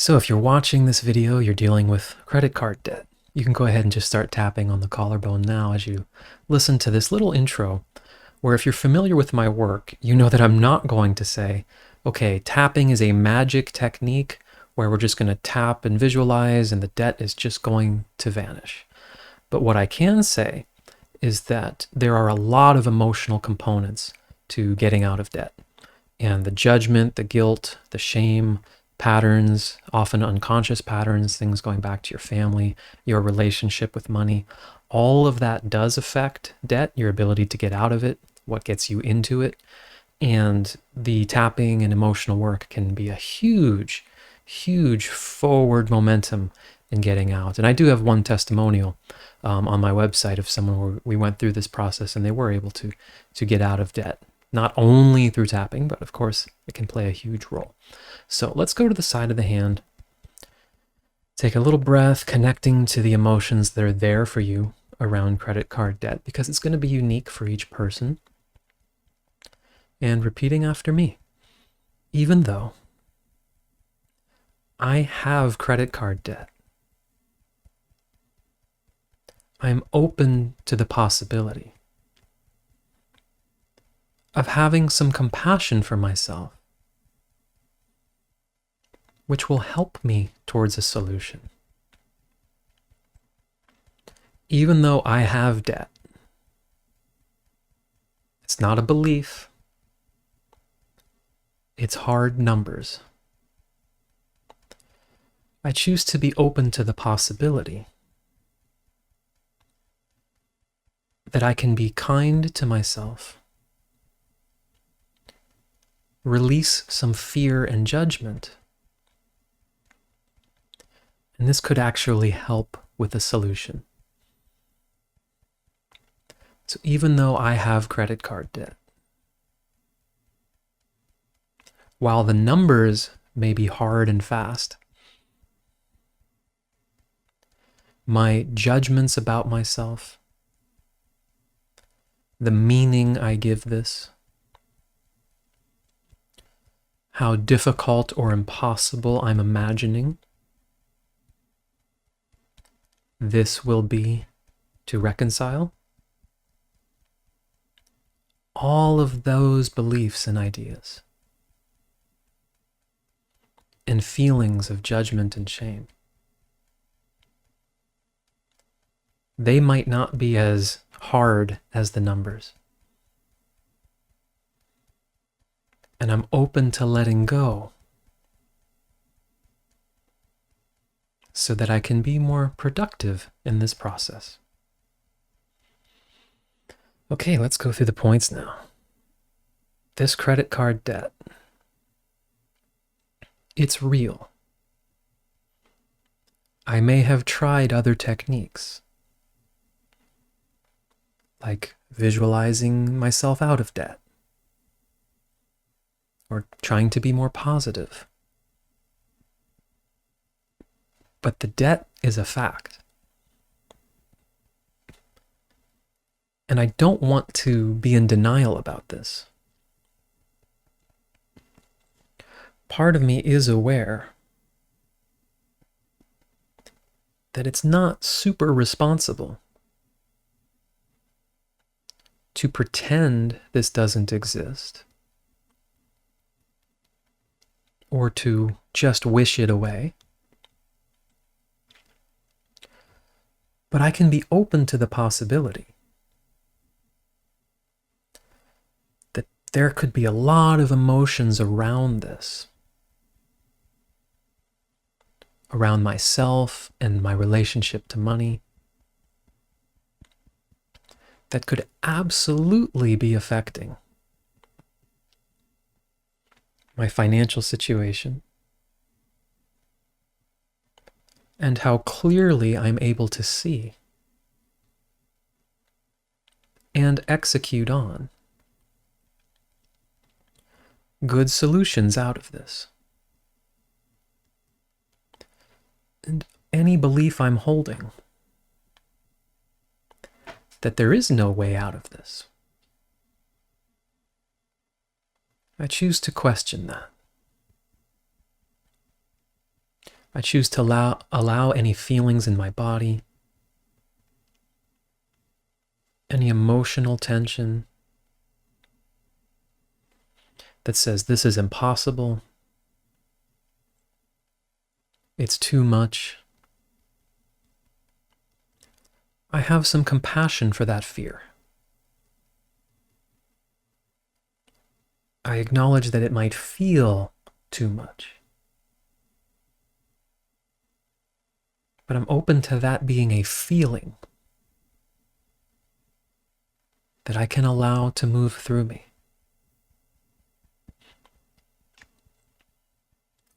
So if you're watching this video, you're dealing with credit card debt. You can go ahead and just start tapping on the collarbone now as you listen to this little intro, where if you're familiar with my work, you know that I'm not going to say, okay, tapping is a magic technique where we're just going to tap and visualize and the debt is just going to vanish. But what I can say is that there are a lot of emotional components to getting out of debt. And the judgment, the guilt, the shame, patterns, often unconscious patterns, things going back to your family, your relationship with money, all of that does affect debt, your ability to get out of it, what gets you into it. And the tapping and emotional work can be a huge, huge forward momentum in getting out. And I do have one testimonial on my website of someone where we went through this process and they were able to get out of debt. Not only through tapping, but of course it can play a huge role. So let's go to the side of the hand. Take a little breath, connecting to the emotions that are there for you around credit card debt, because it's going to be unique for each person. And repeating after me. Even though I have credit card debt, I'm open to the possibility of having some compassion for myself, which will help me towards a solution. Even though I have debt, it's not a belief, it's hard numbers. I choose to be open to the possibility that I can be kind to myself, release some fear and judgment, and this could actually help with a solution. So even though I have credit card debt, while the numbers may be hard and fast, my judgments about myself, the meaning I give this, how difficult or impossible I'm imagining this will be to reconcile, all of those beliefs and ideas and feelings of judgment and shame, they might not be as hard as the numbers. And I'm open to letting go so that I can be more productive in this process. Okay, let's go through the points now. This credit card debt, it's real. I may have tried other techniques, like visualizing myself out of debt, or trying to be more positive. But the debt is a fact. And I don't want to be in denial about this. Part of me is aware that it's not super responsible to pretend this doesn't exist, or to just wish it away. But I can be open to the possibility that there could be a lot of emotions around this, around myself and my relationship to money, that could absolutely be affecting my financial situation, and how clearly I'm able to see and execute on good solutions out of this. And any belief I'm holding that there is no way out of this, I choose to question that. I choose to allow any feelings in my body, any emotional tension that says this is impossible, it's too much. I have some compassion for that fear. I acknowledge that it might feel too much. But I'm open to that being a feeling that I can allow to move through me.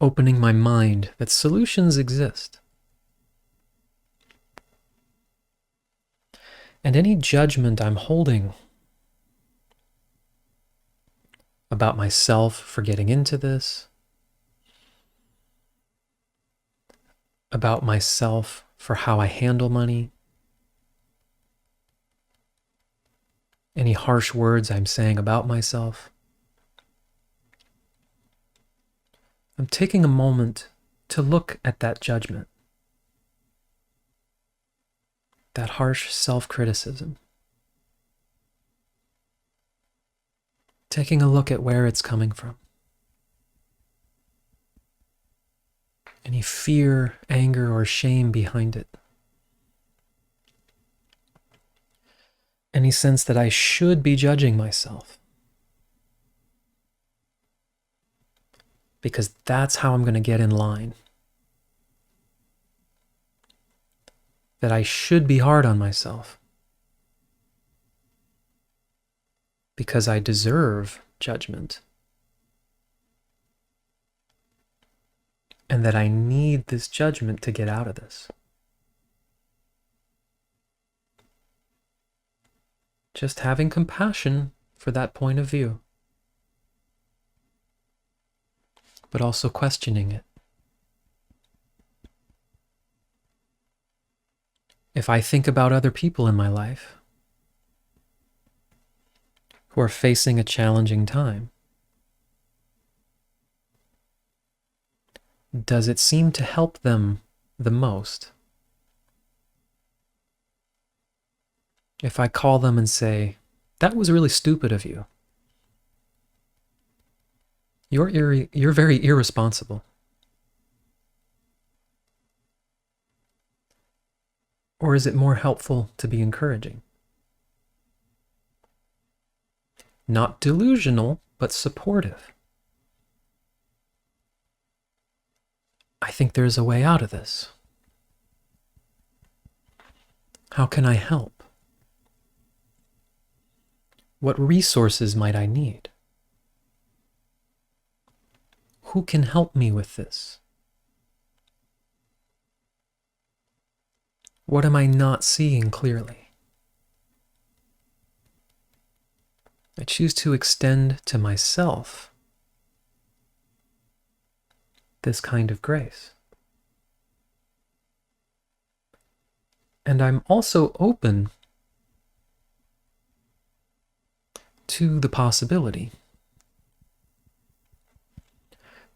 Opening my mind that solutions exist. And any judgment I'm holding about myself for getting into this, about myself for how I handle money, any harsh words I'm saying about myself, I'm taking a moment to look at that judgment, that harsh self-criticism, taking a look at where it's coming from. Any fear, anger, or shame behind it. Any sense that I should be judging myself. Because that's how I'm going to get in line. That I should be hard on myself. Because I deserve judgment. And that I need this judgment to get out of this. Just having compassion for that point of view. But also questioning it. If I think about other people in my life who are facing a challenging time, does it seem to help them the most? If I call them and say, that was really stupid of you. You're very irresponsible. Or is it more helpful to be encouraging? Not delusional, but supportive. I think there's a way out of this. How can I help? What resources might I need? Who can help me with this? What am I not seeing clearly? I choose to extend to myself this kind of grace. And I'm also open to the possibility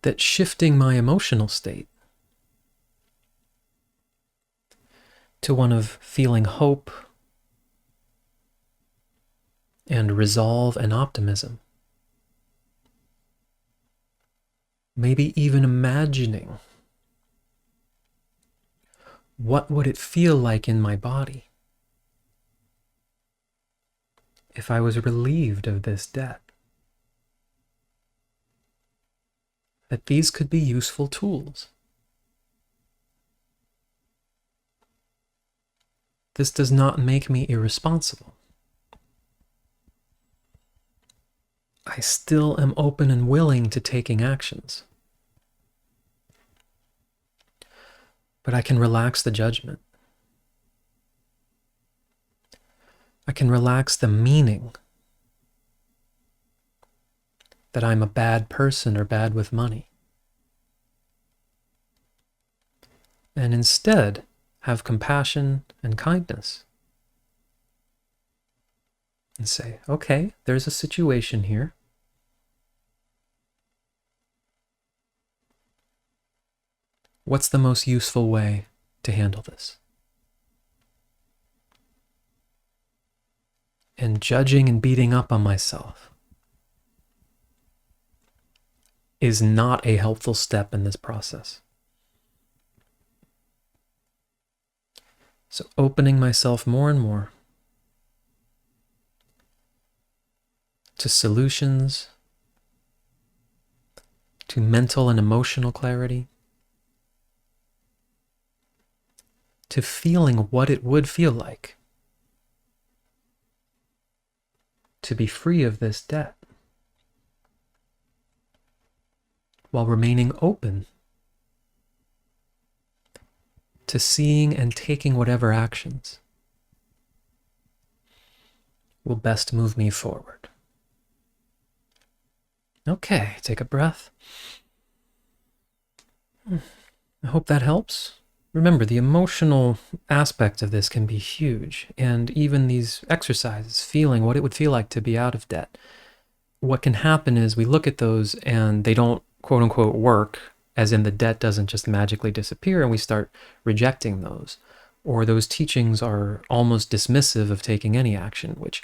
that shifting my emotional state to one of feeling hope and resolve and optimism, maybe even imagining what would it feel like in my body if I was relieved of this debt. That these could be useful tools. This does not make me irresponsible. I still am open and willing to taking actions. But I can relax the judgment. I can relax the meaning that I'm a bad person or bad with money. And instead, have compassion and kindness. And say, okay, there's a situation here. What's the most useful way to handle this? And judging and beating up on myself is not a helpful step in this process. So opening myself more and more to solutions, to mental and emotional clarity, to feeling what it would feel like to be free of this debt while remaining open to seeing and taking whatever actions will best move me forward. Okay, take a breath. I hope that helps. Remember, the emotional aspect of this can be huge, and even these exercises, feeling what it would feel like to be out of debt. What can happen is we look at those and they don't quote unquote work, as in the debt doesn't just magically disappear, and we start rejecting those. Or those teachings are almost dismissive of taking any action, which,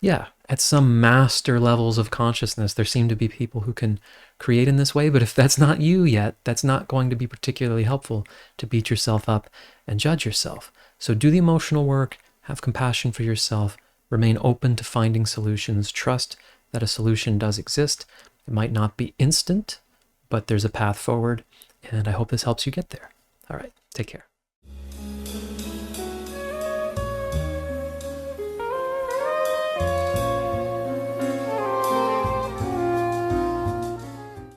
yeah, at some master levels of consciousness, there seem to be people who can create in this way, but if that's not you yet, that's not going to be particularly helpful to beat yourself up and judge yourself. So do the emotional work, have compassion for yourself, remain open to finding solutions, trust that a solution does exist. It might not be instant, but there's a path forward, and I hope this helps you get there. All right, take care.